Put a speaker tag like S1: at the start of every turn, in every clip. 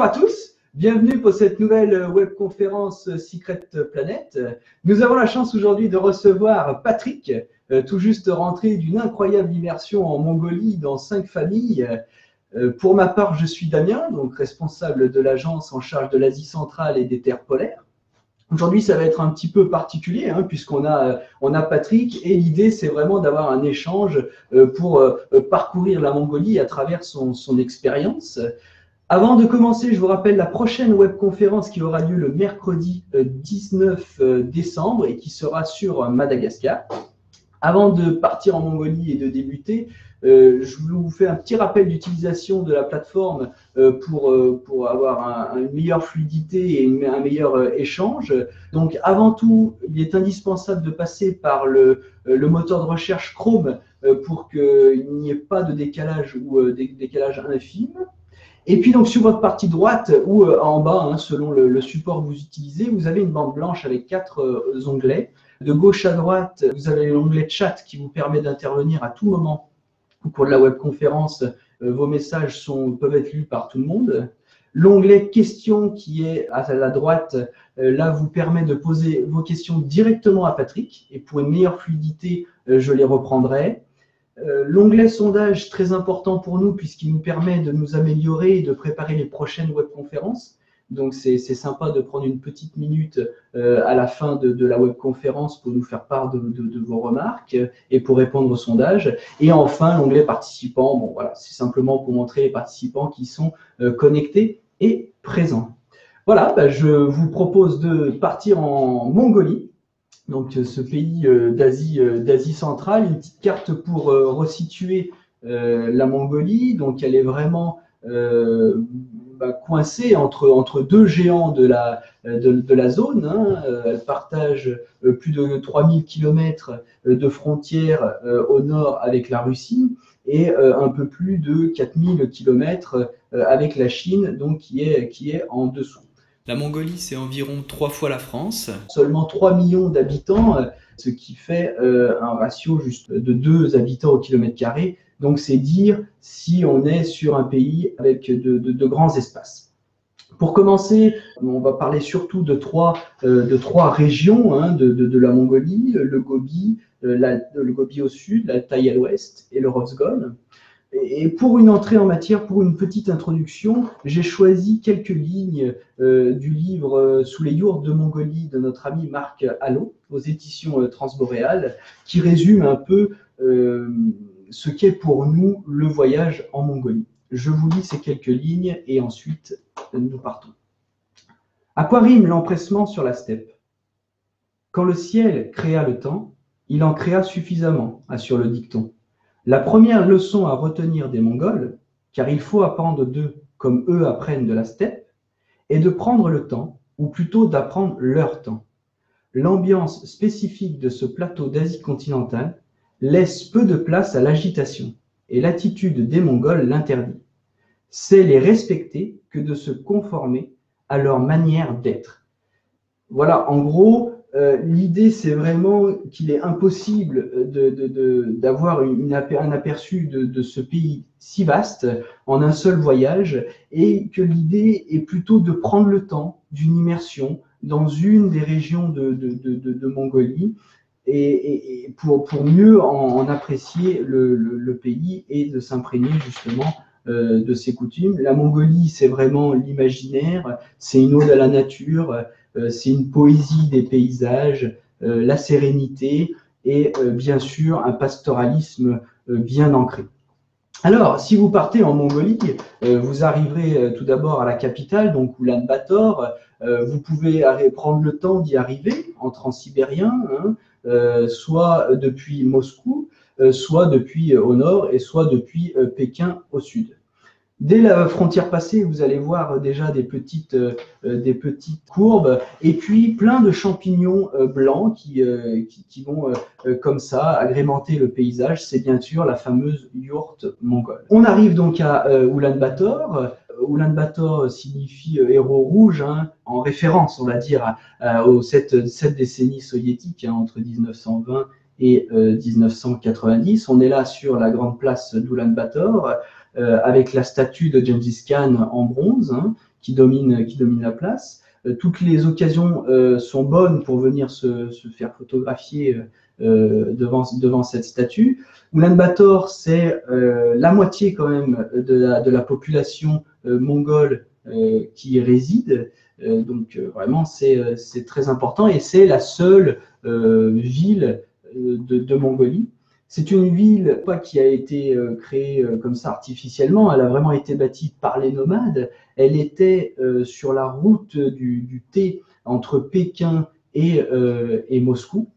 S1: Bonjour à tous, bienvenue pour cette nouvelle webconférence Secret Planet. Nous avons la chance aujourd'hui de recevoir Patrick, tout juste rentré d'une incroyable immersion en Mongolie dans 5 familles. Pour ma part, je suis Damien, donc responsable de l'agence en charge de l'Asie centrale et des terres polaires. Aujourd'hui, ça va être un petit peu particulier puisqu'on a Patrick et l'idée, c'est vraiment d'avoir un échange pour parcourir la Mongolie à travers son expérience. Avant de commencer, je vous rappelle la prochaine webconférence qui aura lieu le mercredi 19 décembre et qui sera sur Madagascar. Avant de partir en Mongolie et de débuter, je vous fais un petit rappel d'utilisation de la plateforme pour avoir une meilleure fluidité et un meilleur échange. Donc avant tout, il est indispensable de passer par le moteur de recherche Chrome pour qu'il n'y ait pas de décalage ou décalage infime. Et puis donc sur votre partie droite ou en bas, selon le support que vous utilisez, vous avez une bande blanche avec 4 onglets. De gauche à droite, vous avez l'onglet chat qui vous permet d'intervenir à tout moment au cours de la webconférence. Vos messages peuvent être lus par tout le monde. L'onglet questions qui est à la droite, là vous permet de poser vos questions directement à Patrick et pour une meilleure fluidité, je les reprendrai. L'onglet sondage, très important pour nous puisqu'il nous permet de nous améliorer et de préparer les prochaines webconférences. Donc c'est sympa de prendre une petite minute à la fin de la webconférence pour nous faire part de vos remarques et pour répondre au sondage. Et enfin, l'onglet participants, bon, voilà, c'est simplement pour montrer les participants qui sont connectés et présents. Voilà, je vous propose de partir en Mongolie. Donc, ce pays d'Asie centrale, une petite carte pour resituer la Mongolie. Donc, elle est vraiment coincée entre 2 géants de la zone. Elle partage plus de 3000 km de frontières au nord avec la Russie et un peu plus de 4000 km avec la Chine, donc qui est en dessous.
S2: La Mongolie, c'est environ 3 fois la France.
S1: Seulement 3 millions d'habitants, ce qui fait un ratio juste de 2 habitants au kilomètre carré. Donc, c'est dire si on est sur un pays avec de grands espaces. Pour commencer, on va parler surtout de trois régions de la Mongolie, le Gobi au sud, l'Altaï à l'ouest et le Rosgon. Et pour une entrée en matière, pour une petite introduction, j'ai choisi quelques lignes du livre Sous les yourtes de Mongolie de notre ami Marc Allot, aux éditions Transboréales, qui résume un peu ce qu'est pour nous le voyage en Mongolie. Je vous lis ces quelques lignes et ensuite nous partons. À quoi rime l'empressement sur la steppe? Quand le ciel créa le temps, il en créa suffisamment, assure le dicton. La première leçon à retenir des Mongols, car il faut apprendre d'eux comme eux apprennent de la steppe, est de prendre le temps, ou plutôt d'apprendre leur temps. L'ambiance spécifique de ce plateau d'Asie continentale laisse peu de place à l'agitation, et l'attitude des Mongols l'interdit. C'est les respecter que de se conformer à leur manière d'être. Voilà, en gros, l'idée, c'est vraiment qu'il est impossible d'avoir un aperçu de ce pays si vaste en un seul voyage et que l'idée est plutôt de prendre le temps d'une immersion dans une des régions de Mongolie et pour mieux en apprécier le pays et de s'imprégner justement de ses coutumes. La Mongolie, c'est vraiment l'imaginaire, c'est une ode à la nature, c'est une poésie des paysages, la sérénité et bien sûr un pastoralisme bien ancré. Alors, si vous partez en Mongolie, vous arriverez tout d'abord à la capitale, donc Oulan-Bator. Vous pouvez prendre le temps d'y arriver en transsibérien, soit depuis Moscou, soit depuis au nord et soit depuis Pékin au sud. Dès la frontière passée, vous allez voir déjà des petites courbes et puis plein de champignons blancs qui vont comme ça agrémenter le paysage. C'est bien sûr la fameuse yourte mongole. On arrive donc à Oulan-Bator. Oulan-Bator signifie héros rouge, en référence, on va dire, aux 7 décennies soviétiques entre 1920 et 1990. On est là sur la grande place d'Oulan-Bator. avec la statue de Gengis Khan en bronze, hein, qui domine la place. Toutes les occasions sont bonnes pour venir se faire photographier devant cette statue. Oulan-Bator, c'est la moitié quand même de la population mongole qui y réside. Donc vraiment, c'est très important et c'est la seule ville de Mongolie. C'est une ville pas qui a été créée comme ça artificiellement, elle a vraiment été bâtie par les nomades. Elle était sur la route du thé entre Pékin et Moscou.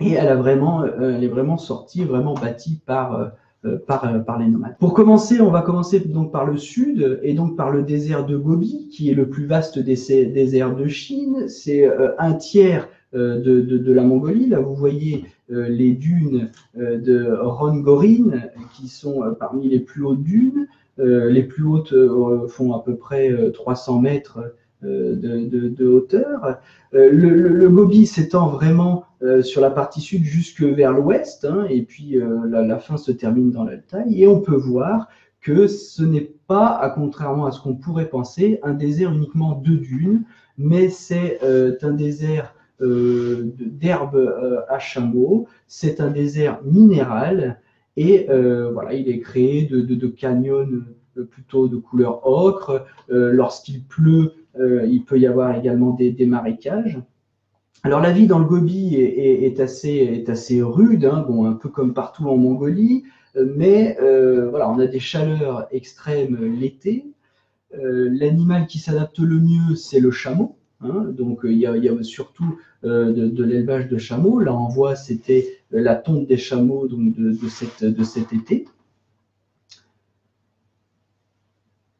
S1: Et elle est vraiment sortie, vraiment bâtie par les nomades. Pour commencer, on va commencer donc par le sud et donc par le désert de Gobi, qui est le plus vaste des déserts de Chine. C'est un tiers de la Mongolie. Là, vous voyez les dunes de Rongorin, qui sont parmi les plus hautes dunes. Les plus hautes font à peu près 300 mètres de hauteur. Le Gobi s'étend vraiment sur la partie sud jusque vers l'ouest, hein, et puis la fin se termine dans l'Altaï, et on peut voir que ce n'est pas, contrairement à ce qu'on pourrait penser, un désert uniquement de dunes, mais c'est un désert d'herbes à chameaux, c'est un désert minéral, et voilà, il est créé de canyons plutôt de couleur ocre. Lorsqu'il pleut, il peut y avoir également des marécages. Alors la vie dans le Gobi est assez rude, hein, bon, un peu comme partout en Mongolie, mais voilà, on a des chaleurs extrêmes l'été. L'animal qui s'adapte le mieux, c'est le chameau. Hein, donc il y a surtout de l'élevage de chameaux. Là on voit, c'était la tonte des chameaux donc de cet été.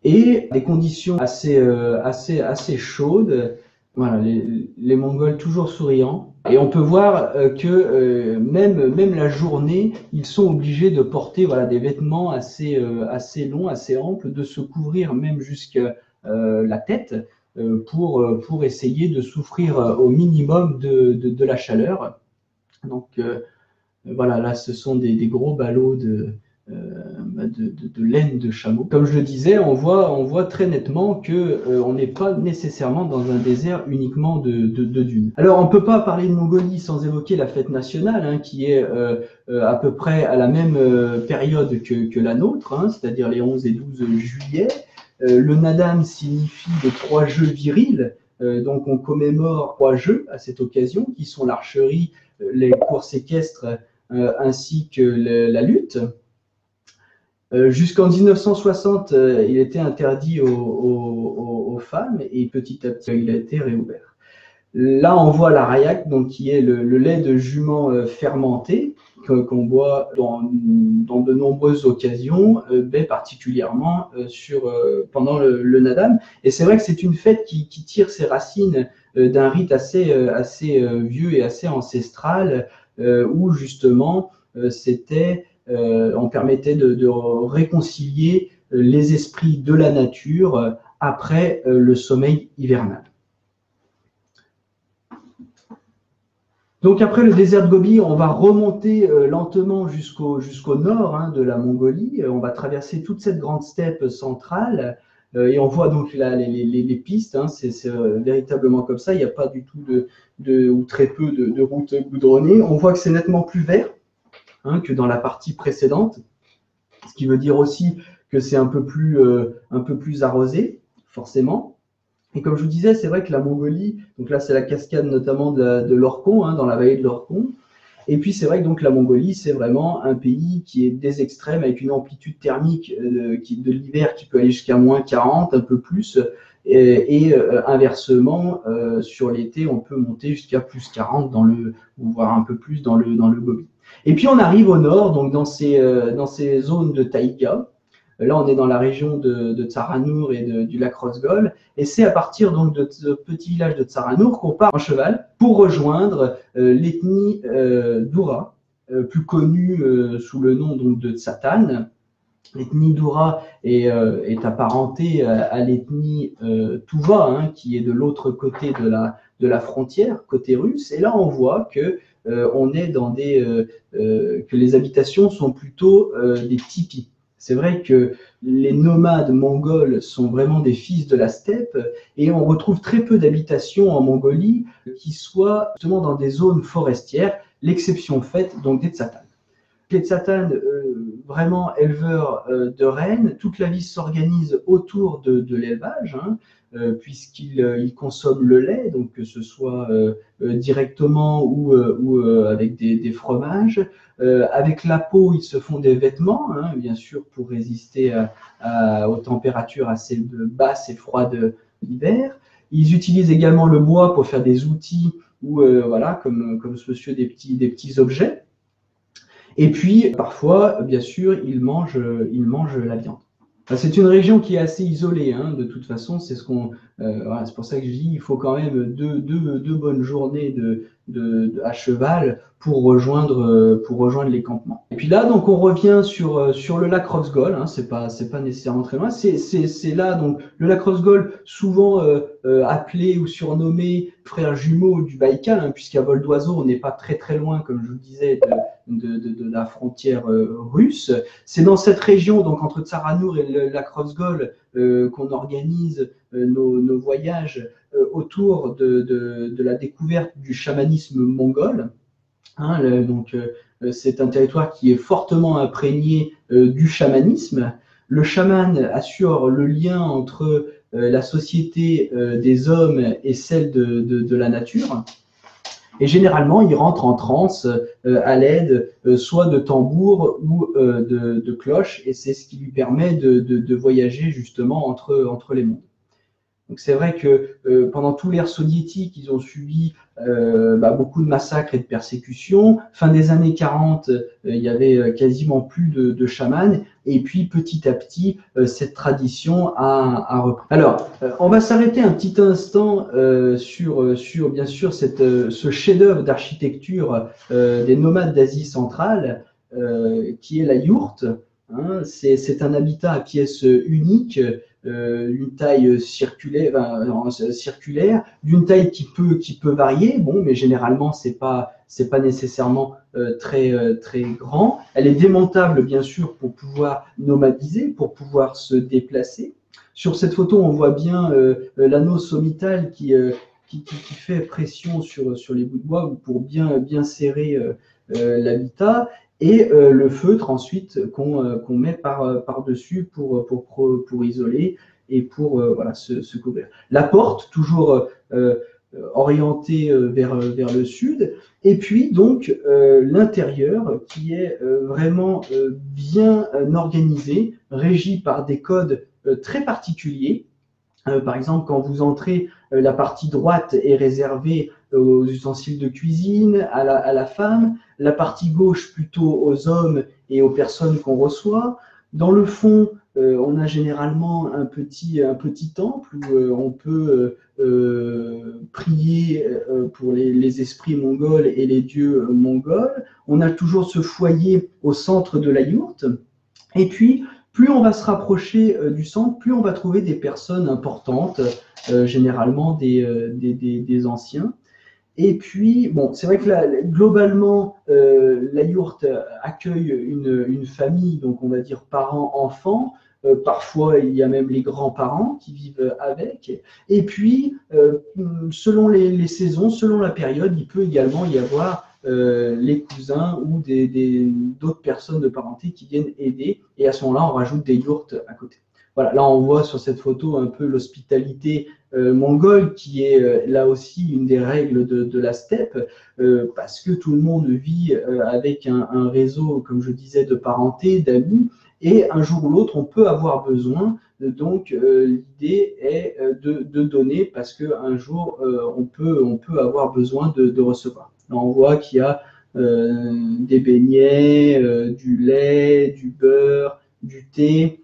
S1: Et des conditions assez chaudes. Voilà, les Mongols toujours souriants. Et on peut voir que même la journée, ils sont obligés de porter voilà, des vêtements assez longs, assez amples, de se couvrir même jusqu'à la tête pour essayer de souffrir au minimum de la chaleur. Donc voilà, là ce sont des gros ballots de laine de chameau. Comme je le disais, on voit très nettement que on n'est pas nécessairement dans un désert uniquement de dunes. Alors, on peut pas parler de Mongolie sans évoquer la fête nationale, hein, qui est à peu près à la même période que la nôtre, hein, c'est-à-dire les 11 et 12 juillet. Le Nadam signifie les 3 jeux virils, donc on commémore 3 jeux à cette occasion, qui sont l'archerie, les courses équestres, ainsi que la lutte. Jusqu'en 1960, il était interdit aux femmes et petit à petit, il a été réouvert. Là, on voit l'arayak, donc qui est le lait de jument fermenté qu'on boit dans de nombreuses occasions, particulièrement pendant le Nadam. Et c'est vrai que c'est une fête qui tire ses racines d'un rite assez vieux et assez ancestral, où justement on permettait de réconcilier les esprits de la nature après le sommeil hivernal. Donc après le désert de Gobi, on va remonter lentement jusqu'au nord, hein, de la Mongolie. On va traverser toute cette grande steppe centrale et on voit donc là les pistes. Hein, c'est véritablement comme ça. Il n'y a pas du tout ou très peu de routes goudronnées. On voit que c'est nettement plus vert, hein, que dans la partie précédente, ce qui veut dire aussi que c'est un peu plus arrosé, forcément. Et comme je vous disais, c'est vrai que la Mongolie, donc là c'est la cascade notamment de l'Orkhon, hein, dans la vallée de l'Orkhon. Et puis c'est vrai que donc la Mongolie, c'est vraiment un pays qui est des extrêmes, avec une amplitude thermique de l'hiver qui peut aller jusqu'à moins 40, un peu plus. Et inversement, sur l'été, on peut monter jusqu'à plus 40 voire un peu plus dans le Gobi. Et puis on arrive au nord, donc dans ces zones de taïga. Là, on est dans la région de Tsaranour et du lac Rosgol, et c'est à partir donc de ce petit village de Tsaranour qu'on part en cheval pour rejoindre l'ethnie Doura, plus connue sous le nom donc de Tsatan. L'ethnie Doura est apparentée à l'ethnie Tuva, hein, qui est de l'autre côté de la frontière, côté russe. Et là, on voit que on est que les habitations sont plutôt des tipis. C'est vrai que les nomades mongols sont vraiment des fils de la steppe et on retrouve très peu d'habitations en Mongolie qui soient justement dans des zones forestières, l'exception faite donc des Tsatanes. Les Tsatanes, vraiment éleveurs de rennes, toute la vie s'organise autour de l'élevage, hein, puisqu'ils consomment le lait, donc que ce soit directement ou avec des fromages. Avec la peau, ils se font des vêtements, hein, bien sûr, pour résister aux températures assez basses et froides l'hiver. Ils utilisent également le bois pour faire des outils ou voilà, comme ce monsieur, des petits objets. Et puis, parfois, bien sûr, ils mangent la viande. Enfin, c'est une région qui est assez isolée, hein, de toute façon. Voilà, c'est pour ça que je dis, il faut quand même deux bonnes journées à cheval pour rejoindre les campements. Et puis là, donc, on revient sur le lac Roxgol. Hein, c'est pas nécessairement très loin. C'est là, donc, le lac Roxgol, souvent appelé ou surnommé frère jumeau du Baïkal, hein, puisqu'à vol d'oiseau, on n'est pas très très loin, comme je vous disais, de la frontière russe. C'est dans cette région, donc entre Tsaranour et le lac Roxgol, qu'on organise nos voyages autour de la découverte du chamanisme mongol. Hein, c'est un territoire qui est fortement imprégné du chamanisme. Le chaman assure le lien entre la société des hommes et celle de la nature. Et généralement, il rentre en transe à l'aide soit de tambours ou de cloches, et c'est ce qui lui permet de voyager justement entre les mondes. Donc c'est vrai que pendant tout l'ère soviétique, ils ont subi beaucoup de massacres et de persécutions. Fin des années 40, il y avait quasiment plus de chamans. Et puis petit à petit, cette tradition a repris. Alors, on va s'arrêter un petit instant sur bien sûr ce chef-d'œuvre d'architecture des nomades d'Asie centrale, qui est la yourte. Hein, c'est un habitat à pièces uniques, une taille circulaire, d'une taille qui peut varier, bon, mais généralement c'est pas nécessairement très grand. Elle est démontable bien sûr pour pouvoir nomadiser, pour pouvoir se déplacer. Sur cette photo, on voit bien l'anneau sommital qui fait pression sur les bouts de bois pour bien serrer l'habitat. Et le feutre ensuite qu'on met par-dessus pour isoler et pour voilà, se couvrir. La porte, toujours orientée vers le sud. Et puis donc l'intérieur qui est vraiment bien organisé, régi par des codes très particuliers. Par exemple, quand vous entrez, la partie droite est réservée aux ustensiles de cuisine, à la femme, la partie gauche plutôt aux hommes et aux personnes qu'on reçoit. Dans le fond, on a généralement un petit temple où on peut prier pour les esprits mongols et les dieux mongols. On a toujours ce foyer au centre de la yourte. Et puis, plus on va se rapprocher du centre, plus on va trouver des personnes importantes, généralement des anciens. Et puis, bon, c'est vrai que là, globalement, la yourte accueille une famille, donc on va dire parents-enfants. Parfois, il y a même les grands-parents qui vivent avec. Et puis, selon les saisons, selon la période, il peut également y avoir les cousins ou d'autres personnes de parenté qui viennent aider. Et à ce moment-là, on rajoute des yourtes à côté. Voilà, là, on voit sur cette photo un peu l'hospitalité mongole, qui est là aussi une des règles de la steppe, parce que tout le monde vit avec un réseau, comme je disais, de parenté, d'amis, et un jour ou l'autre, on peut avoir besoin. Donc, l'idée est de donner, parce qu'un jour, on peut avoir besoin de recevoir. Là, on voit qu'il y a des beignets, du lait, du beurre, du thé,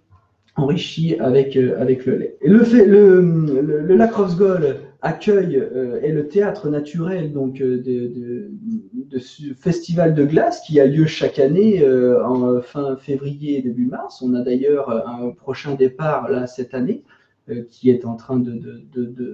S1: enrichi avec le lait. Et le lac Roxgol accueille est le théâtre naturel donc de ce festival de glace qui a lieu chaque année en fin février et début mars. On a d'ailleurs un prochain départ là cette année qui est en train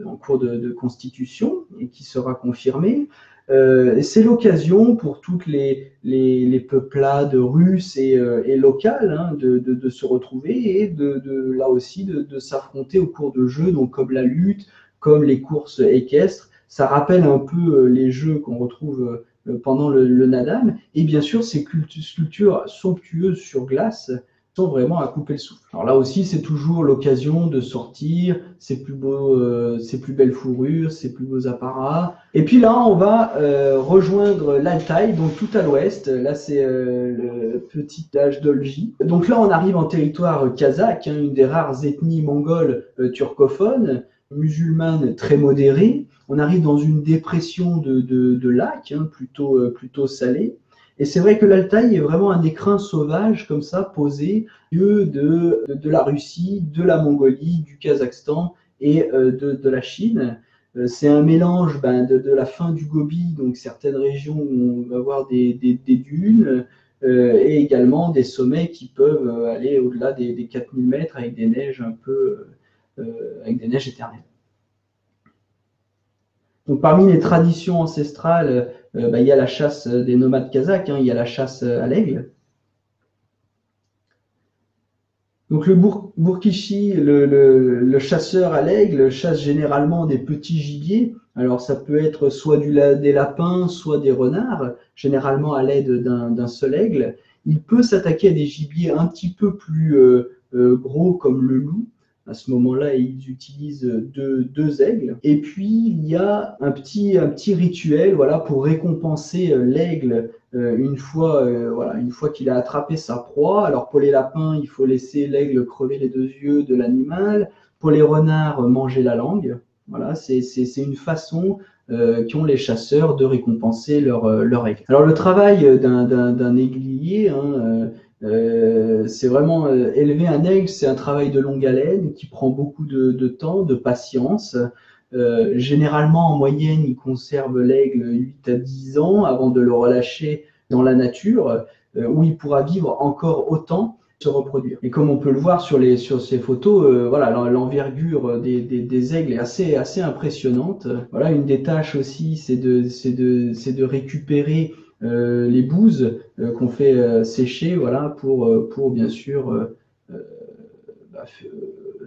S1: en cours de constitution et qui sera confirmé. C'est l'occasion pour toutes les peuplades russes et locales hein, de se retrouver et là aussi de s'affronter au cours de jeux, donc comme la lutte, comme les courses équestres. Ça rappelle un peu les jeux qu'on retrouve pendant le Nadam. Et bien sûr, ces sculptures somptueuses sur glace sont vraiment à couper le souffle. Alors là aussi, c'est toujours l'occasion de sortir ses plus belles fourrures, ses plus beaux apparats. Et puis là, on va rejoindre l'Altaï, donc tout à l'ouest. Là, c'est le petit âge d'Olgie. Donc là, on arrive en territoire kazakh, hein, une des rares ethnies mongoles turcophones, musulmane très modérée. On arrive dans une dépression de lac, hein, plutôt salée. Et c'est vrai que l'Altaï est vraiment un écrin sauvage, comme ça, posé, au milieu de la Russie, de la Mongolie, du Kazakhstan et de la Chine. C'est un mélange de la fin du Gobi, donc certaines régions où on va avoir des dunes, et également des sommets qui peuvent aller au-delà des 4000 mètres avec des neiges avec des neiges éternelles. Donc, parmi les traditions ancestrales, il y a la chasse des nomades kazakhs, hein, il y a la chasse à l'aigle. Donc, le Bourkichi, le chasseur à l'aigle, chasse généralement des petits gibiers. Alors, ça peut être soit des lapins, soit des renards, généralement à l'aide d'un seul aigle. Il peut s'attaquer à des gibiers un petit peu plus gros, comme le loup. À ce moment-là, ils utilisent deux aigles. Et puis, il y a un petit rituel voilà, pour récompenser l'aigle une fois qu'il a attrapé sa proie. Alors, pour les lapins, il faut laisser l'aigle crever les deux yeux de l'animal. Pour les renards, manger la langue. Voilà, c'est une façon qu'ont les chasseurs de récompenser leur aigle. Alors, le travail d'un aiguilier, hein, c'est vraiment élever un aigle, c'est un travail de longue haleine qui prend beaucoup de temps, de patience. Généralement, en moyenne, il conserve l'aigle 8 à 10 ans avant de le relâcher dans la nature, où il pourra vivre encore autant, se reproduire. Et comme on peut le voir sur ces photos, voilà, l'envergure des aigles est assez impressionnante. Voilà, une des tâches aussi, c'est de récupérer les bouses qu'on fait sécher, voilà, pour bien sûr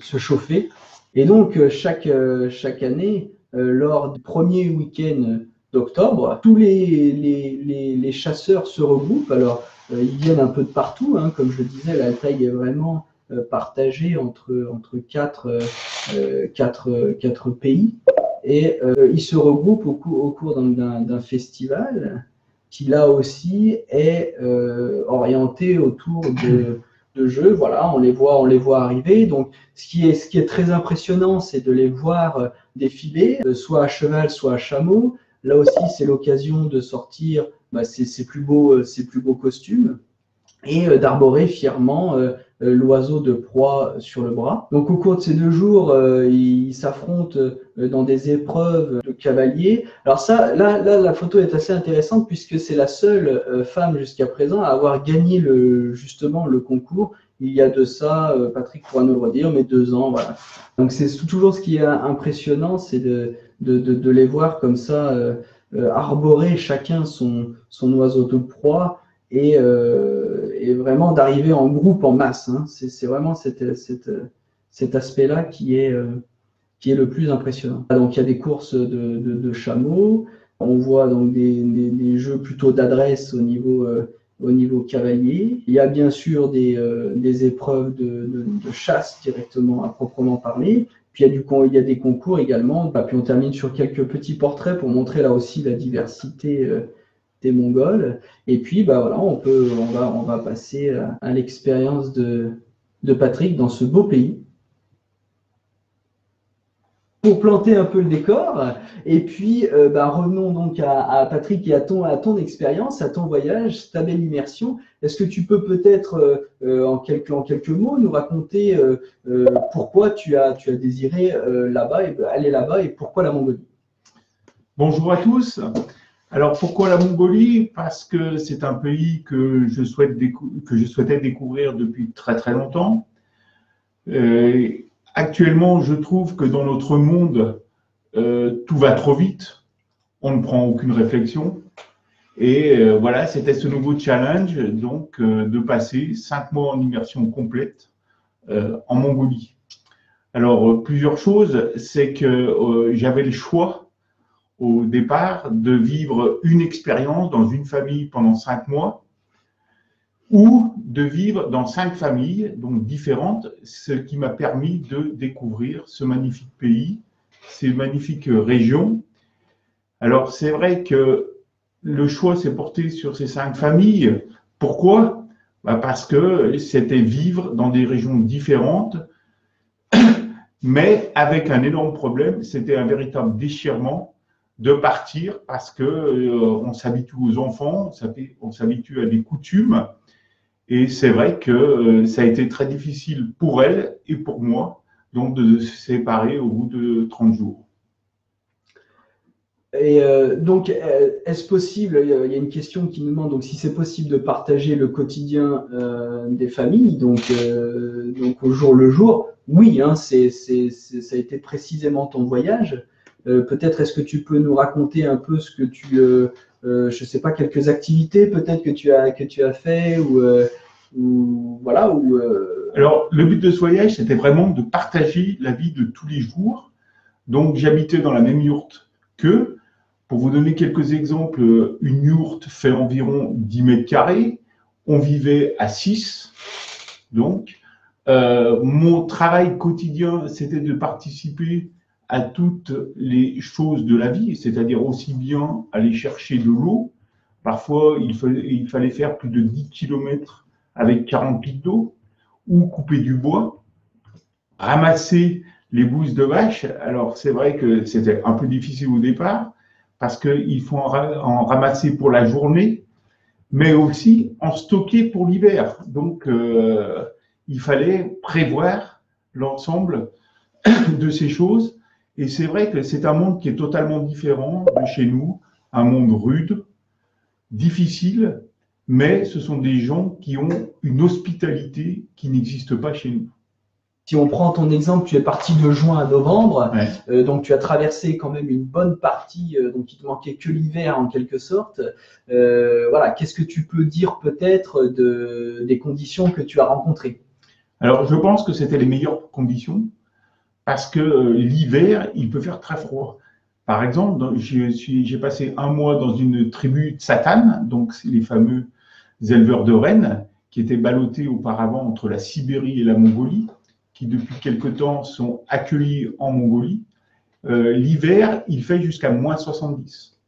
S1: se chauffer. Et donc chaque année, lors du premier week-end d'octobre, tous les chasseurs se regroupent. Alors ils viennent un peu de partout, hein, comme je le disais, l'Altaï est vraiment partagée entre quatre pays. Et ils se regroupent au cours d'un festival qui là aussi est orienté autour de jeux. Voilà, on les voit arriver. Donc, ce qui est très impressionnant, c'est de les voir défiler, soit à cheval, soit à chameau. Là aussi, c'est l'occasion de sortir ses plus beaux costumes et d'arborer fièrement l'oiseau de proie sur le bras. Donc au cours de ces 2 jours, ils s'affrontent dans des épreuves de cavaliers. Alors ça, là, la photo est assez intéressante puisque c'est la seule femme jusqu'à présent à avoir gagné justement le concours. Il y a de ça, Patrick pourra nous le redire, mais 2 ans, voilà. Donc c'est toujours ce qui est impressionnant, c'est de les voir comme ça arborer chacun son oiseau de proie. Et vraiment d'arriver en groupe, en masse. Hein. C'est vraiment cet aspect-là qui est le plus impressionnant. Donc il y a des courses de chameaux, on voit donc des jeux plutôt d'adresse au niveau cavalier. Il y a bien sûr des épreuves de chasse directement à proprement parler. Puis il y a des concours également. Puis on termine sur quelques petits portraits pour montrer là aussi la diversité des Mongols. Et puis voilà, on va passer à l'expérience de Patrick dans ce beau pays. Pour planter un peu le décor, et puis revenons donc à Patrick et à ton expérience, à ton voyage, ta belle immersion. Est-ce que tu peux peut-être en quelques mots nous raconter pourquoi tu as désiré aller là-bas et pourquoi la Mongolie?
S3: Bonjour à tous. Alors pourquoi la Mongolie? Parce que c'est un pays que je souhaitais découvrir depuis très très longtemps. Actuellement, je trouve que dans notre monde, tout va trop vite. on ne prend aucune réflexion. Et voilà, c'était ce nouveau challenge, donc de passer 5 mois en immersion complète en Mongolie. Alors, plusieurs choses, c'est que j'avais le choix au départ de vivre une expérience dans une famille pendant 5 mois ou de vivre dans 5 familles, donc différentes, ce qui m'a permis de découvrir ce magnifique pays, ces magnifiques régions. Alors, c'est vrai que le choix s'est porté sur ces 5 familles. Pourquoi? Parce que c'était vivre dans des régions différentes, mais avec un énorme problème, c'était un véritable déchirement de partir parce que on s'habitue aux enfants, on s'habitue à des coutumes, et c'est vrai que ça a été très difficile pour elle et pour moi, donc de se séparer au bout de 30 jours.
S1: Et donc, est-ce possible, il y a une question qui nous demande donc, si c'est possible de partager le quotidien des familles, donc au jour le jour. Oui, hein, ça a été précisément ton voyage. Peut-être est-ce que tu peux nous raconter un peu ce que je sais pas, quelques activités peut-être que tu as fait voilà.
S3: Alors, le but de ce voyage, c'était vraiment de partager la vie de tous les jours. Donc, j'habitais dans la même yourte qu'eux. Pour vous donner quelques exemples, une yourte fait environ 10 mètres carrés. On vivait à 6. Donc, mon travail quotidien, c'était de participer à toutes les choses de la vie, c'est-à-dire aussi bien aller chercher de l'eau. Parfois, il fallait faire plus de 10 km avec 40 litres d'eau, ou couper du bois, ramasser les bouses de vache. Alors, c'est vrai que c'était un peu difficile au départ, parce qu'il faut en ramasser pour la journée, mais aussi en stocker pour l'hiver. Donc, il fallait prévoir l'ensemble de ces choses. Et c'est vrai que c'est un monde qui est totalement différent de chez nous, un monde rude, difficile, mais ce sont des gens qui ont une hospitalité qui n'existe pas chez nous.
S1: Si on prend ton exemple, tu es parti de juin à novembre,
S3: Ouais.
S1: donc tu as traversé quand même une bonne partie, donc il te manquait que l'hiver en quelque sorte. Voilà, qu'est-ce que tu peux dire peut-être des conditions que tu as rencontrées?
S3: Alors, je pense que c'était les meilleures conditions parce que l'hiver, il peut faire très froid. Par exemple, j'ai passé un mois dans une tribu tsatane, donc c'est les fameux éleveurs de rennes qui étaient ballottés auparavant entre la Sibérie et la Mongolie, qui depuis quelque temps sont accueillis en Mongolie. L'hiver, il fait jusqu'à moins 70.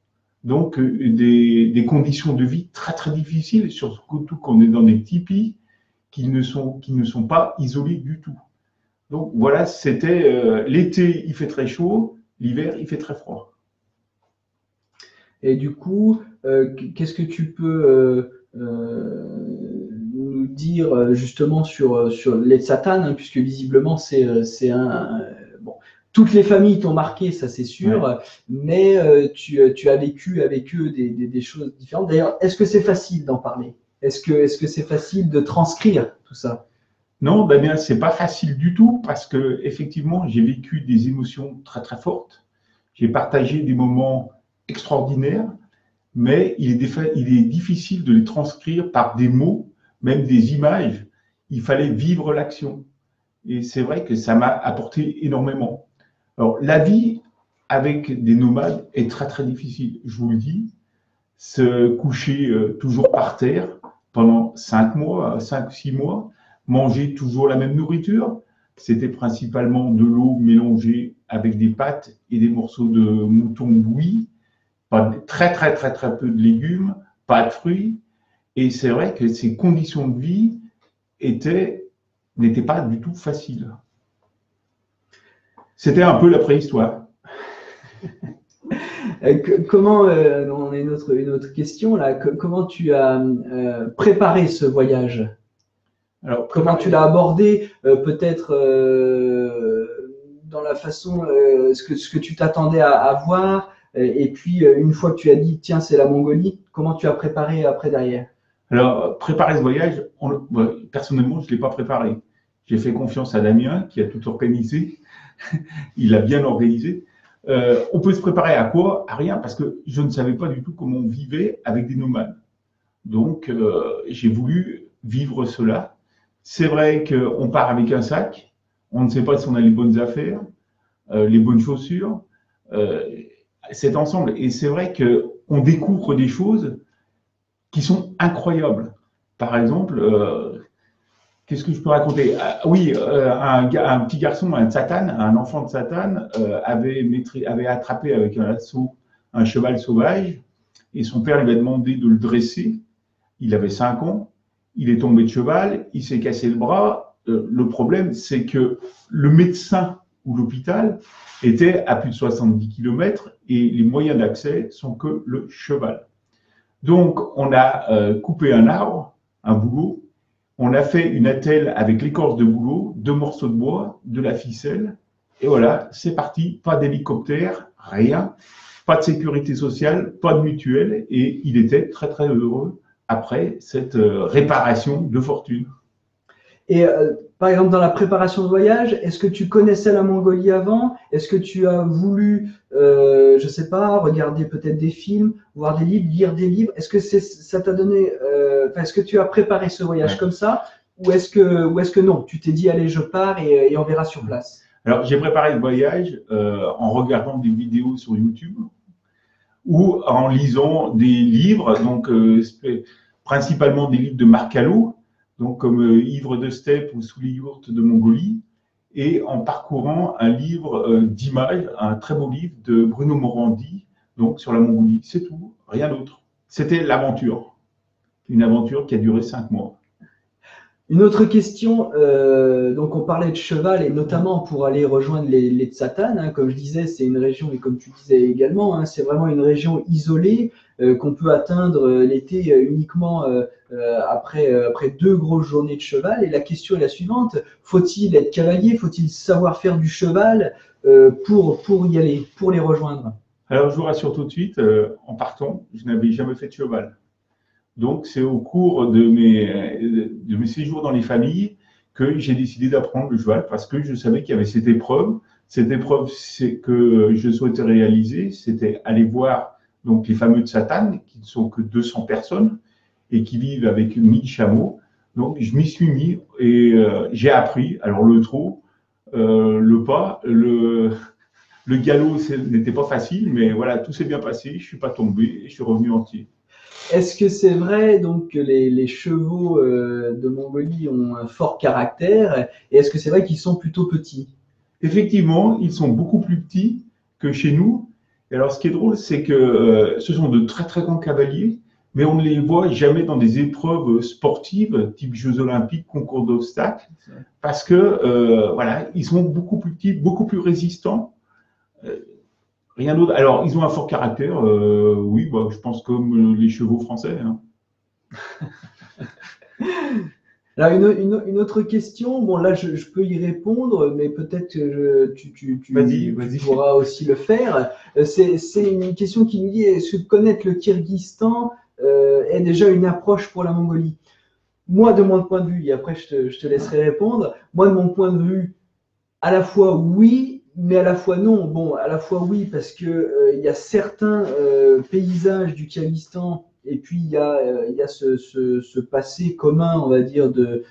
S3: Donc, des conditions de vie très, très difficiles, surtout qu'on est dans des tipis qui ne sont pas isolés du tout. Donc, voilà, c'était l'été, il fait très chaud, l'hiver, il fait très froid.
S1: Et du coup, qu'est-ce que tu peux nous dire justement sur les tsatanes, hein, puisque visiblement c'est bon, toutes les familles t'ont marqué, ça c'est sûr,
S3: Ouais.
S1: mais tu as vécu avec eux des choses différentes. D'ailleurs, est-ce que c'est facile d'en parler? Est-ce que c'est facile de transcrire tout ça?
S3: Non, ben bien, c'est pas facile du tout parce que effectivement, j'ai vécu des émotions très très fortes. J'ai partagé des moments extraordinaires, mais il est difficile de les transcrire par des mots, même des images. Il fallait vivre l'action. Et c'est vrai que ça m'a apporté énormément. Alors, la vie avec des nomades est très très difficile, je vous le dis. Se coucher toujours par terre pendant 5 mois, 5-6 mois, manger toujours la même nourriture. C'était principalement de l'eau mélangée avec des pâtes et des morceaux de mouton bouilli, très très très très peu de légumes, pas de fruits. Et c'est vrai que ces conditions de vie n'étaient pas du tout faciles. C'était un peu la préhistoire.
S1: Comment, on a une autre question là, comment tu as préparé ce voyage?
S3: Alors,
S1: Comment tu l'as abordé, peut-être dans la façon, ce que tu t'attendais à voir, et puis une fois que tu as dit, tiens, c'est la Mongolie, comment tu as préparé après derrière?
S3: Alors, préparer ce voyage, personnellement, je ne l'ai pas préparé. J'ai fait confiance à Damien qui a tout organisé. Il a bien organisé. On peut se préparer à quoi? À rien, parce que je ne savais pas du tout comment on vivait avec des nomades. Donc, j'ai voulu vivre cela. C'est vrai qu'on part avec un sac, on ne sait pas si on a les bonnes affaires, les bonnes chaussures, cet ensemble. Et c'est vrai qu'on découvre des choses qui sont incroyables. Par exemple, qu'est-ce que je peux raconter? Oui, un petit garçon, un Tsatan, un enfant de Tsatan, avait attrapé avec un lasso un cheval sauvage et son père lui a demandé de le dresser. Il avait 5 ans, il est tombé de cheval, il s'est cassé le bras. Le problème, c'est que le médecin ou l'hôpital était à plus de 70 km et les moyens d'accès sont que le cheval. Donc, on a coupé un arbre, un bouleau, on a fait une attelle avec l'écorce de bouleau, 2 morceaux de bois, de la ficelle, et voilà, c'est parti, pas d'hélicoptère, rien, pas de sécurité sociale, pas de mutuelle, et il était très très heureux après cette réparation de fortune.
S1: Et par exemple, dans la préparation de voyage, est-ce que tu connaissais la Mongolie avant? Est-ce que tu as voulu, je sais pas, regarder peut-être des films, voir des livres, lire des livres? Est-ce que ça t'a donné, est-ce que tu as préparé ce voyage comme ça? Ou est-ce que non? Tu t'es dit, allez, je pars et on verra sur place.
S3: Alors, j'ai préparé le voyage en regardant des vidéos sur YouTube ou en lisant des livres, donc principalement des livres de Marc Callot, donc comme Ivre de steppe ou Sous les yourtes de Mongolie, et en parcourant un livre d'images, un très beau livre de Bruno Morandi, donc sur la Mongolie. C'est tout, rien d'autre. C'était l'aventure, une aventure qui a duré 5 mois.
S1: Une autre question, donc on parlait de cheval et notamment pour aller rejoindre les Tsatanes, hein, comme je disais, c'est une région, et comme tu disais également, hein, c'est vraiment une région isolée qu'on peut atteindre l'été uniquement après 2 grosses journées de cheval. Et la question est la suivante, faut-il être cavalier, faut-il savoir faire du cheval pour y aller, pour les rejoindre?
S3: Alors je vous rassure tout de suite, en partant, je n'avais jamais fait de cheval. Donc, c'est au cours de mes séjours dans les familles que j'ai décidé d'apprendre le cheval parce que je savais qu'il y avait cette épreuve. Cette épreuve que je souhaitais réaliser, c'était aller voir donc, les fameux Tsatanes, qui ne sont que 200 personnes et qui vivent avec 1000 chameaux. Donc, je m'y suis mis et j'ai appris. Alors, le trot, le pas, le galop, n'était pas facile, mais voilà, tout s'est bien passé. Je ne suis pas tombé et je suis revenu entier.
S1: Est-ce que c'est vrai donc que les chevaux de Mongolie ont un fort caractère et est-ce que c'est vrai qu'ils sont plutôt petits?
S3: Effectivement, ils sont beaucoup plus petits que chez nous. Et alors, ce qui est drôle, c'est que ce sont de très très grands cavaliers, mais on ne les voit jamais dans des épreuves sportives, type Jeux Olympiques, concours d'obstacles, parce que voilà, ils sont beaucoup plus petits, beaucoup plus résistants. Rien d'autre. Alors, ils ont un fort caractère, oui, bah, je pense comme les chevaux français. Hein.
S1: Alors, une autre question, bon là je peux y répondre, mais peut-être que tu pourras aussi le faire. C'est une question qui nous dit, est-ce que connaître le Kyrgyzstan est déjà une approche pour la Mongolie? Moi, de mon point de vue, et après je te laisserai répondre, moi de mon point de vue, à la fois oui, mais à la fois non. Bon, à la fois oui, parce que il y a certains paysages du Kyrgyzstan, et puis il y a ce passé commun, on va dire, de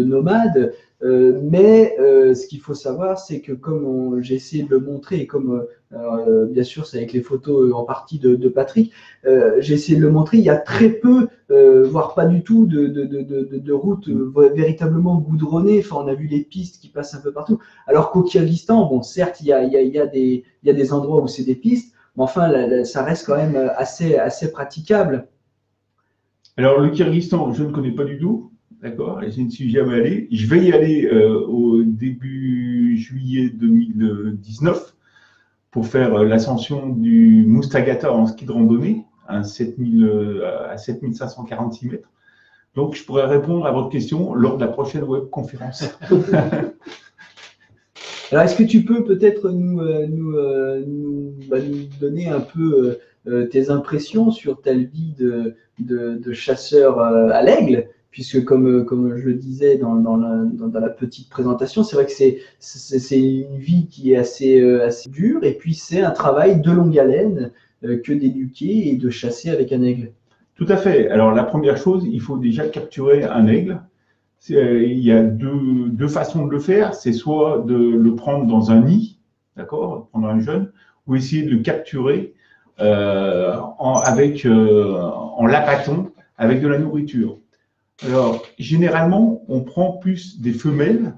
S1: nomades. Mais ce qu'il faut savoir, c'est que comme j'ai essayé de le montrer, et comme bien sûr c'est avec les photos en partie de Patrick, j'ai essayé de le montrer, il y a très peu, voire pas du tout, de routes véritablement goudronnées. Enfin, on a vu les pistes qui passent un peu partout. Alors qu'au Kyrgyzstan, bon, certes, il y a des endroits où c'est des pistes, mais enfin, ça reste quand même assez praticable.
S3: Alors, le Kyrgyzstan, je ne connais pas du tout. D'accord, je ne suis jamais allé. Je vais y aller au début juillet 2019 pour faire l'ascension du Moustagata en ski de randonnée à 7546 mètres. Donc, je pourrais répondre à votre question lors de la prochaine webconférence.
S1: Alors, est-ce que tu peux peut-être nous donner un peu tes impressions sur ta vie de chasseur à l'aigle, puisque comme je le disais dans la petite présentation, c'est vrai que c'est une vie qui est assez dure, et puis c'est un travail de longue haleine que d'éduquer et de chasser avec un aigle.
S3: Tout à fait. Alors la première chose, il faut déjà capturer un aigle. Il y a deux façons de le faire. C'est soit de le prendre dans un nid, d'accord, prendre un jeune, ou essayer de le capturer en l'appâtant avec de la nourriture. Alors, généralement, on prend plus des femelles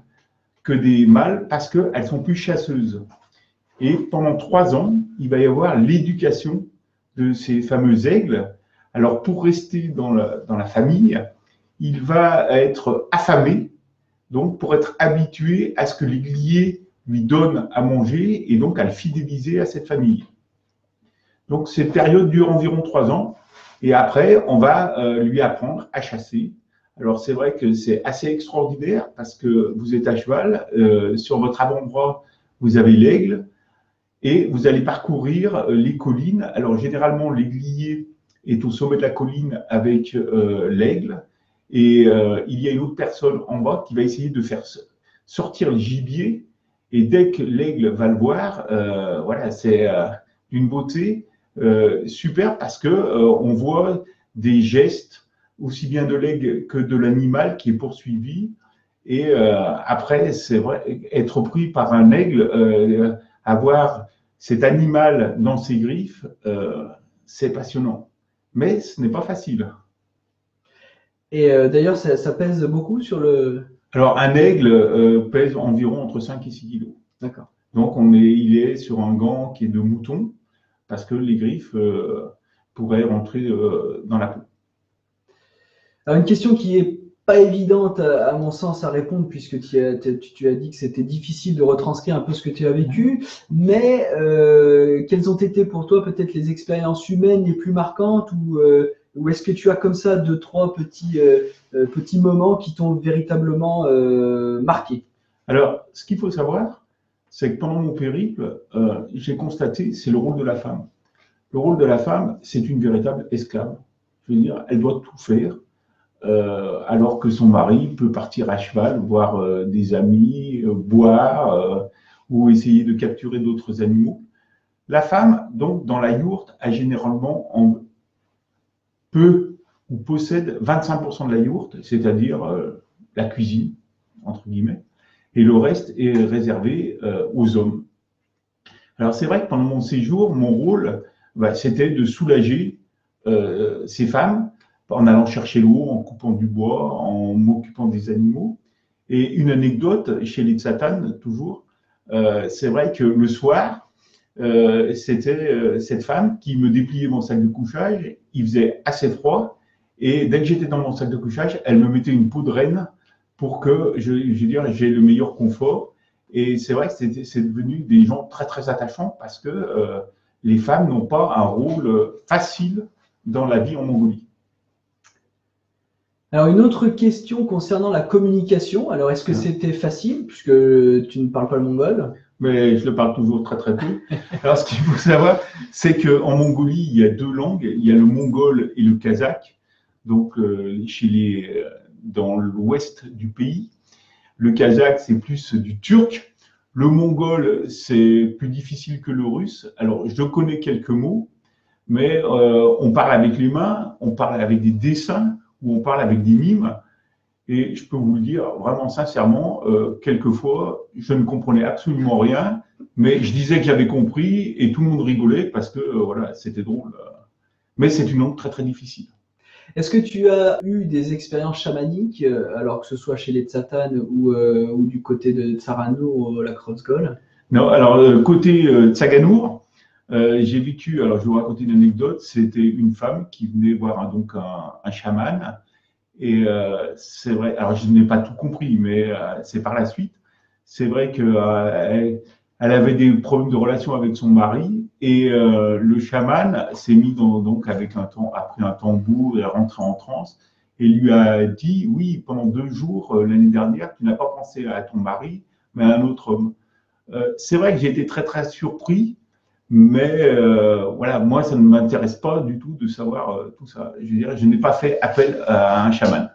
S3: que des mâles parce qu'elles sont plus chasseuses. Et pendant 3 ans, il va y avoir l'éducation de ces fameux aigles. Alors, pour rester dans la famille, il va être affamé, donc pour être habitué à ce que l'aiguiller lui donne à manger et donc à le fidéliser à cette famille. Donc, cette période dure environ 3 ans. Et après, on va lui apprendre à chasser. Alors, c'est vrai que c'est assez extraordinaire parce que vous êtes à cheval. Sur votre avant-bras, vous avez l'aigle et vous allez parcourir les collines. Alors, généralement, l'aiguiller est au sommet de la colline avec l'aigle. Et il y a une autre personne en bas qui va essayer de faire sortir le gibier. Et dès que l'aigle va le voir, voilà, c'est d'une beauté super parce que on voit des gestes aussi bien de l'aigle que de l'animal qui est poursuivi. Et après, c'est vrai, être pris par un aigle, avoir cet animal dans ses griffes, c'est passionnant. Mais ce n'est pas facile.
S1: Et d'ailleurs, ça pèse beaucoup sur le…
S3: Alors, un aigle pèse environ entre 5 et 6 kilos.
S1: D'accord.
S3: Donc, il est sur un gant qui est de mouton parce que les griffes pourraient rentrer dans la peau.
S1: Alors, une question qui est pas évidente à mon sens à répondre, puisque tu as dit que c'était difficile de retranscrire un peu ce que tu as vécu, mais quelles ont été pour toi peut-être les expériences humaines les plus marquantes, ou est-ce que tu as comme ça 2-3 petits moments qui t'ont véritablement marqué?
S3: Alors, ce qu'il faut savoir, c'est que pendant mon périple, j'ai constaté, c'est le rôle de la femme. Le rôle de la femme, c'est une véritable esclave. Je veux dire, elle doit tout faire, alors que son mari peut partir à cheval, voir des amis, boire, ou essayer de capturer d'autres animaux. La femme, donc, dans la yourte, a généralement peut ou possède 25% de la yourte, c'est-à-dire la cuisine, entre guillemets, et le reste est réservé aux hommes. Alors c'est vrai que pendant mon séjour, mon rôle, c'était de soulager ces femmes en allant chercher l'eau, en coupant du bois, en m'occupant des animaux. Et une anecdote chez les Tsatanes, toujours, c'est vrai que le soir, c'était cette femme qui me dépliait mon sac de couchage. Il faisait assez froid et dès que j'étais dans mon sac de couchage, elle me mettait une peau de renne pour que j'ai le meilleur confort. Et c'est vrai que c'est devenu des gens très très attachants parce que les femmes n'ont pas un rôle facile dans la vie en Mongolie.
S1: Alors, une autre question concernant la communication. Alors, est-ce que c'était facile, puisque tu ne parles pas le mongol?
S3: Mais je le parle toujours très très peu. Alors, ce qu'il faut savoir, c'est qu'en Mongolie, il y a 2 langues. Il y a le mongol et le kazakh. Donc, dans l'ouest du pays. Le kazakh, c'est plus du turc. Le mongol, c'est plus difficile que le russe. Alors, je connais quelques mots, mais on parle avec les mains, on parle avec des dessins, ou on parle avec des mimes. Et je peux vous le dire vraiment sincèrement, quelquefois, je ne comprenais absolument rien, mais je disais que j'avais compris et tout le monde rigolait parce que voilà, c'était drôle. Mais c'est une langue très très difficile.
S1: Est-ce que tu as eu des expériences chamaniques, alors que ce soit chez les Tsatanes ou du côté de Tsaranour, la Krotzgol?
S3: Non, alors côté Tsaganour, j'ai vécu, alors je vais vous raconter une anecdote, c'était une femme qui venait voir un chaman. Et c'est vrai, alors je n'ai pas tout compris, mais c'est par la suite. C'est vrai qu'elle avait des problèmes de relation avec son mari et le chaman s'est mis a pris un tambour et est rentré en transe et lui a dit, oui, pendant 2 jours l'année dernière, tu n'as pas pensé à ton mari, mais à un autre homme. C'est vrai que j'ai été très très surpris, mais voilà, moi ça ne m'intéresse pas du tout de savoir tout ça. Je veux dire, je n'ai pas fait appel à un chaman.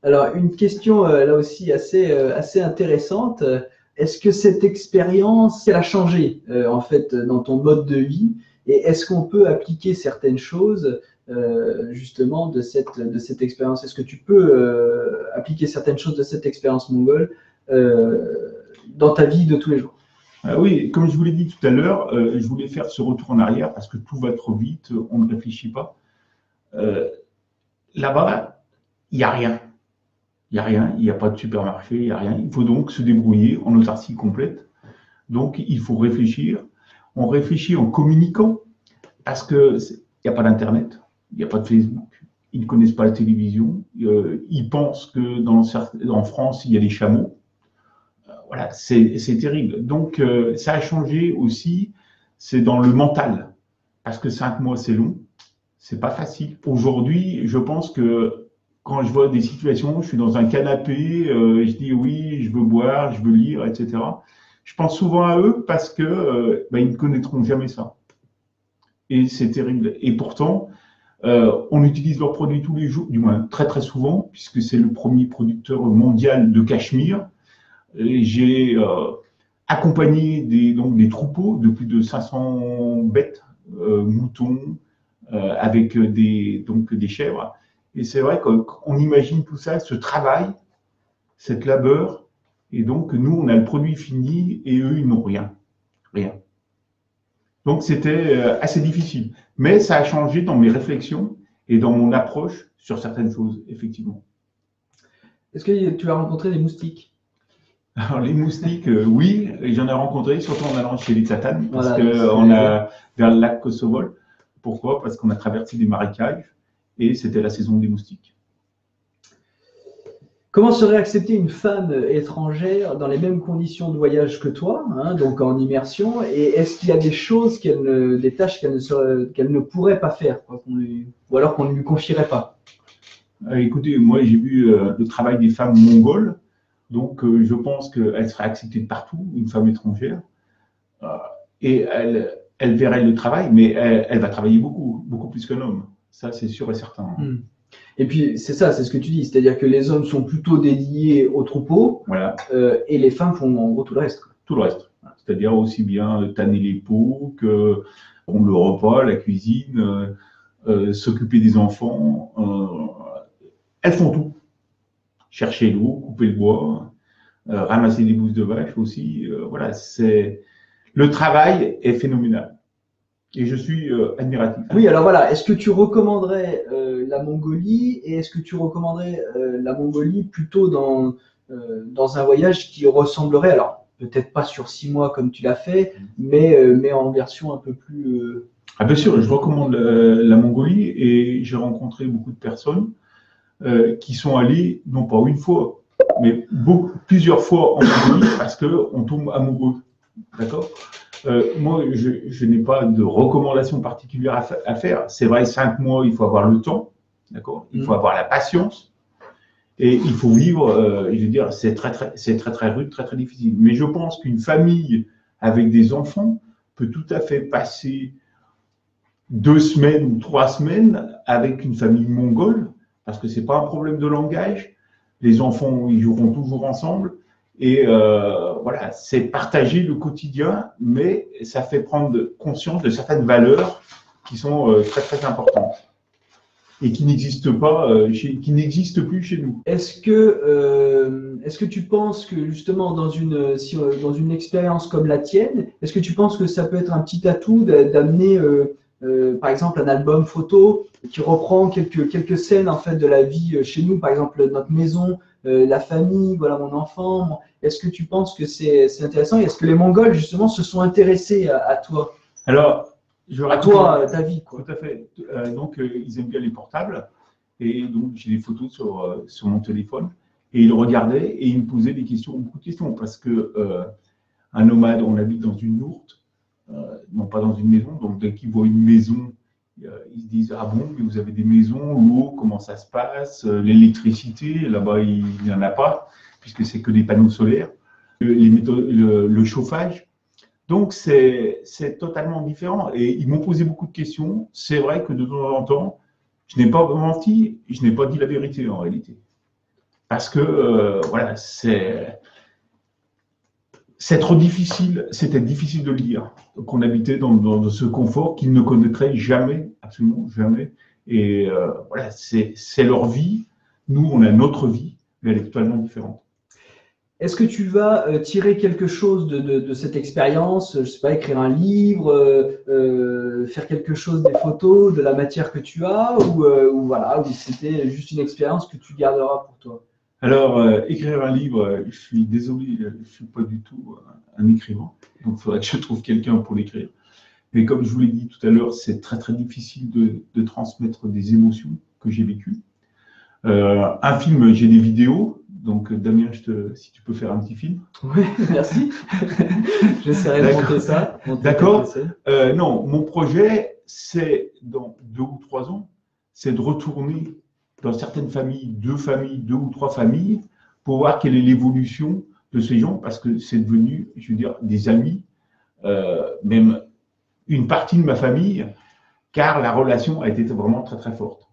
S1: Alors, une question là aussi assez intéressante. Est-ce que cette expérience, elle a changé en fait dans ton mode de vie? Et est-ce qu'on peut appliquer certaines choses justement de cette expérience? Est-ce que tu peux appliquer certaines choses de cette expérience mongole dans ta vie de tous les jours?
S3: Oui, comme je vous l'ai dit tout à l'heure, je voulais faire ce retour en arrière parce que tout va trop vite, on ne réfléchit pas. Là-bas, il n'y a rien. Il n'y a rien, il n'y a pas de supermarché, il n'y a rien. Il faut donc se débrouiller en autarcie complète. Donc, il faut réfléchir. On réfléchit en communiquant parce qu'il n'y a pas d'Internet, il n'y a pas de Facebook, ils ne connaissent pas la télévision, ils pensent que en France, il y a des chameaux. Voilà, c'est terrible. Donc, ça a changé aussi, c'est dans le mental. Parce que 5 mois, c'est long, c'est pas facile. Aujourd'hui, je pense que quand je vois des situations, je suis dans un canapé, je dis oui, je veux boire, je veux lire, etc. Je pense souvent à eux parce que ils ne connaîtront jamais ça. Et c'est terrible. Et pourtant, on utilise leurs produits tous les jours, du moins très très souvent, puisque c'est le premier producteur mondial de cachemire. J'ai accompagné des troupeaux de plus de 500 bêtes, moutons, avec des chèvres. Et c'est vrai qu'on imagine tout ça, ce travail, cette labeur, et donc nous, on a le produit fini et eux, ils n'ont rien. Rien. Donc c'était assez difficile. Mais ça a changé dans mes réflexions et dans mon approche sur certaines choses, effectivement.
S1: Est-ce que tu as rencontré des moustiques?
S3: Alors, les moustiques, oui, j'en ai rencontré, surtout en allant chez les Tatanes, parce
S1: Voilà,
S3: qu'on a vers le lac Kosovo. Pourquoi? Parce qu'on a traversé des marécages et c'était la saison des moustiques.
S1: Comment serait acceptée une femme étrangère dans les mêmes conditions de voyage que toi, hein, donc en immersion? Et est-ce qu'il y a des choses, des tâches qu'elle ne pourrait pas faire, quoi, ou alors qu'on ne lui confierait pas?
S3: Écoutez, moi j'ai vu le travail des femmes mongoles, donc je pense qu'elle serait acceptée de partout, une femme étrangère, et elle verrait le travail, mais elle va travailler beaucoup, beaucoup plus qu'un homme. Ça, c'est sûr et certain.
S1: Et puis, c'est ça, c'est ce que tu dis, c'est-à-dire que les hommes sont plutôt dédiés au troupeau,
S3: voilà.
S1: Et les femmes font en gros tout le reste.
S3: Tout le reste. C'est-à-dire aussi bien tanner les pots que le repas, la cuisine, s'occuper des enfants. Elles font tout. Chercher l'eau, couper le bois, ramasser des bousses de vache aussi. Voilà, le travail est phénoménal. Et je suis admiratif.
S1: Oui, alors voilà, est-ce que tu recommanderais la Mongolie et est-ce que tu recommanderais la Mongolie plutôt dans un voyage qui ressemblerait, alors peut-être pas sur 6 mois comme tu l'as fait, mais en version un peu plus…
S3: Ah bien sûr, je recommande la Mongolie et j'ai rencontré beaucoup de personnes qui sont allées, non pas une fois, mais plusieurs fois en Mongolie parce qu'on tombe amoureux. D'accord? Moi, je n'ai pas de recommandation particulière à faire. C'est vrai, 5 mois, il faut avoir le temps, d'accord? Il faut avoir la patience et il faut vivre. Je veux dire, c'est très rude, très difficile. Mais je pense qu'une famille avec des enfants peut tout à fait passer 2 semaines ou 3 semaines avec une famille mongole, parce que c'est pas un problème de langage. Les enfants, ils joueront toujours ensemble. Et voilà, c'est partager le quotidien, mais ça fait prendre conscience de certaines valeurs qui sont très importantes et qui n'existent plus chez nous.
S1: Est-ce que tu penses que justement dans une expérience comme la tienne, est-ce que tu penses que ça peut être un petit atout d'amener par exemple un album photo qui reprend quelques scènes en fait de la vie chez nous, par exemple notre maison, la famille, voilà mon enfant. Est-ce que tu penses que c'est intéressant? Est-ce que les Mongols justement se sont intéressés à toi?
S3: Alors,
S1: ta vie, quoi.
S3: Tout à fait. Donc ils aiment bien les portables et donc j'ai des photos sur mon téléphone et ils regardaient et ils me posaient beaucoup de questions parce que un nomade, on habite dans une yourte, non pas dans une maison. Donc dès qu'ils voient une maison, ils se disent ah bon, mais vous avez des maisons, l'eau, comment ça se passe, l'électricité, là-bas il n'y en a pas puisque c'est que des panneaux solaires, le chauffage. Donc c'est totalement différent et ils m'ont posé beaucoup de questions. C'est vrai que de temps en temps, je n'ai pas menti, je n'ai pas dit la vérité en réalité. parce que voilà, c'était difficile de le lire. Donc on habitait dans ce confort qu'ils ne connaîtraient jamais, absolument jamais. Et voilà, c'est leur vie. Nous, on a notre vie, mais elle est totalement différente.
S1: Est-ce que tu vas tirer quelque chose de cette expérience? Je ne sais pas, écrire un livre, faire quelque chose des photos, de la matière que tu as, ou voilà, ou c'était juste une expérience que tu garderas pour toi?
S3: Alors, écrire un livre, je suis désolé, je ne suis pas du tout un écrivain, donc il faudrait que je trouve quelqu'un pour l'écrire. Mais comme je vous l'ai dit tout à l'heure, c'est très très difficile de transmettre des émotions que j'ai vécues. Un film, j'ai des vidéos, donc Damien, si tu peux faire un petit film.
S1: Oui, merci. J'essaierai de monter ça.
S3: D'accord. Non, mon projet, c'est dans 2 ou 3 ans, c'est de retourner dans certaines familles, 2 ou 3 familles, pour voir quelle est l'évolution de ces gens, parce que c'est devenu, je veux dire, des amis, même une partie de ma famille, car la relation a été vraiment très très forte.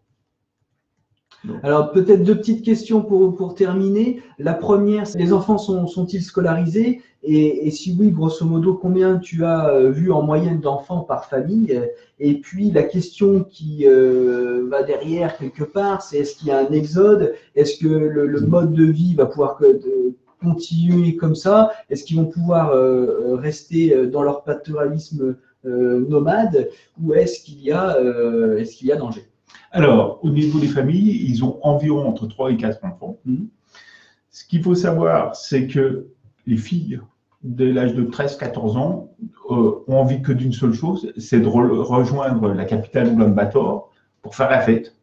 S1: Donc. Alors peut-être 2 petites questions pour terminer. La première, les enfants sont-ils scolarisés, et si oui, grosso modo, combien tu as vu en moyenne d'enfants par famille? Et puis la question qui va derrière quelque part, c'est est-ce qu'il y a un exode? Est-ce que le mode de vie va pouvoir continuer comme ça? Est-ce qu'ils vont pouvoir rester dans leur pastoralisme nomade, ou est-ce qu'il y a danger?
S3: Alors, au niveau des familles, ils ont environ entre 3 et 4 enfants. Ce qu'il faut savoir, c'est que les filles de l'âge de 13-14 ans ont envie que d'une seule chose, c'est de rejoindre la capitale Ulaanbaatar pour faire la fête.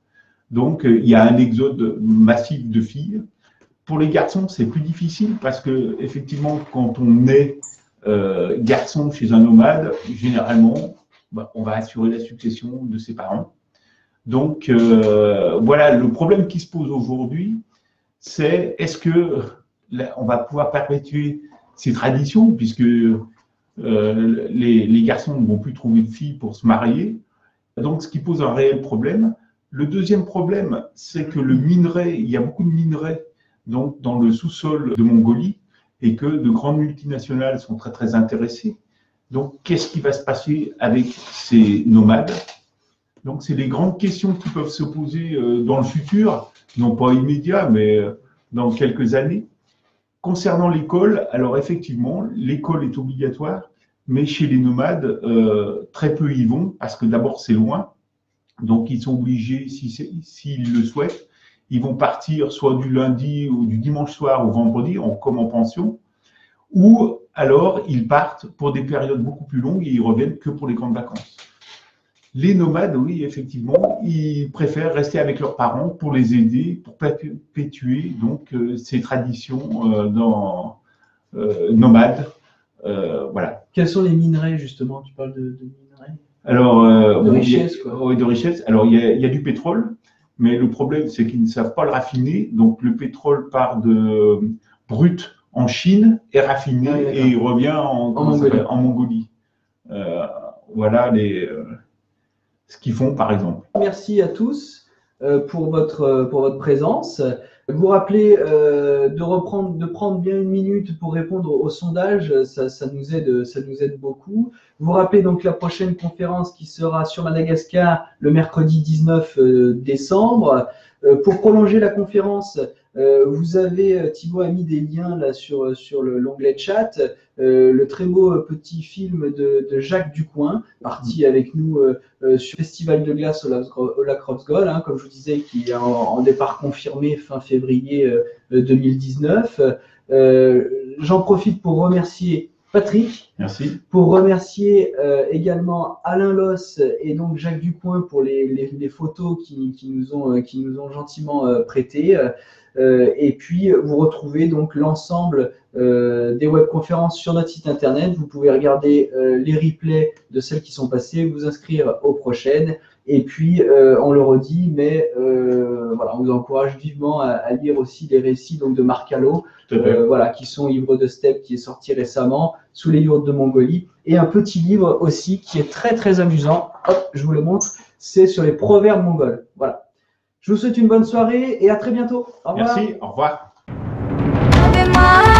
S3: Donc, il y a un exode massif de filles. Pour les garçons, c'est plus difficile parce que, effectivement, quand on est garçon chez un nomade, généralement, on va assurer la succession de ses parents. Donc, voilà, le problème qui se pose aujourd'hui, c'est est-ce qu'on va pouvoir perpétuer ces traditions, puisque les garçons ne vont plus trouver de filles pour se marier. Donc, ce qui pose un réel problème. Le deuxième problème, c'est que le minerai, il y a beaucoup de minerais donc, dans le sous-sol de Mongolie, et que de grandes multinationales sont très, très intéressées. Donc, qu'est-ce qui va se passer avec ces nomades ? Donc, c'est les grandes questions qui peuvent se poser dans le futur, non pas immédiat, mais dans quelques années. Concernant l'école, alors effectivement, l'école est obligatoire, mais chez les nomades, très peu y vont, parce que d'abord, c'est loin. Donc, ils sont obligés, s'ils le souhaitent, ils vont partir soit du lundi ou du dimanche soir au vendredi, comme en pension, ou alors ils partent pour des périodes beaucoup plus longues et ils reviennent que pour les grandes vacances. Les nomades, oui, effectivement, ils préfèrent rester avec leurs parents pour les aider, pour perpétuer donc ces traditions nomades. Voilà.
S1: Quels sont les minerais, justement? Tu parles de minerais?
S3: Alors,
S1: de richesse, quoi.
S3: Oui, de richesse. Alors, il y a du pétrole, mais le problème, c'est qu'ils ne savent pas le raffiner. Donc, le pétrole part de brut en Chine, est raffiné et il revient en Mongolie. Voilà ce qu'ils font, par exemple.
S1: Merci à tous pour votre présence. Vous rappelez de prendre bien 1 minute pour répondre au sondage, ça nous aide beaucoup. Vous rappelez donc la prochaine conférence qui sera sur Madagascar le mercredi 19 décembre. Pour prolonger la conférence, vous avez, Thibaut a mis des liens là sur l'onglet chat, le très beau petit film de Jacques Ducoing, parti avec nous sur le Festival de glace au lac Rovsgol, hein, comme je vous disais, qui est en départ confirmé fin février 2019. J'en profite pour remercier Patrick.
S3: Merci.
S1: Pour remercier également Alain Loss et donc Jacques Ducoing pour les photos qui nous ont gentiment prêtées. Et puis vous retrouvez donc l'ensemble des webconférences sur notre site internet. Vous pouvez regarder les replays de celles qui sont passées, vous inscrire aux prochaines. Et puis on le redit, mais voilà, on vous encourage vivement à lire aussi les récits donc de Marc Callot, voilà, qui sont livre de steppe qui est sorti récemment, Sous les yourtes de Mongolie, et un petit livre aussi qui est très très amusant. Hop, je vous le montre, c'est sur les proverbes mongols. Voilà. Je vous souhaite une bonne soirée et à très bientôt. Au revoir.
S3: Merci, au revoir.
S4: Ave Maria.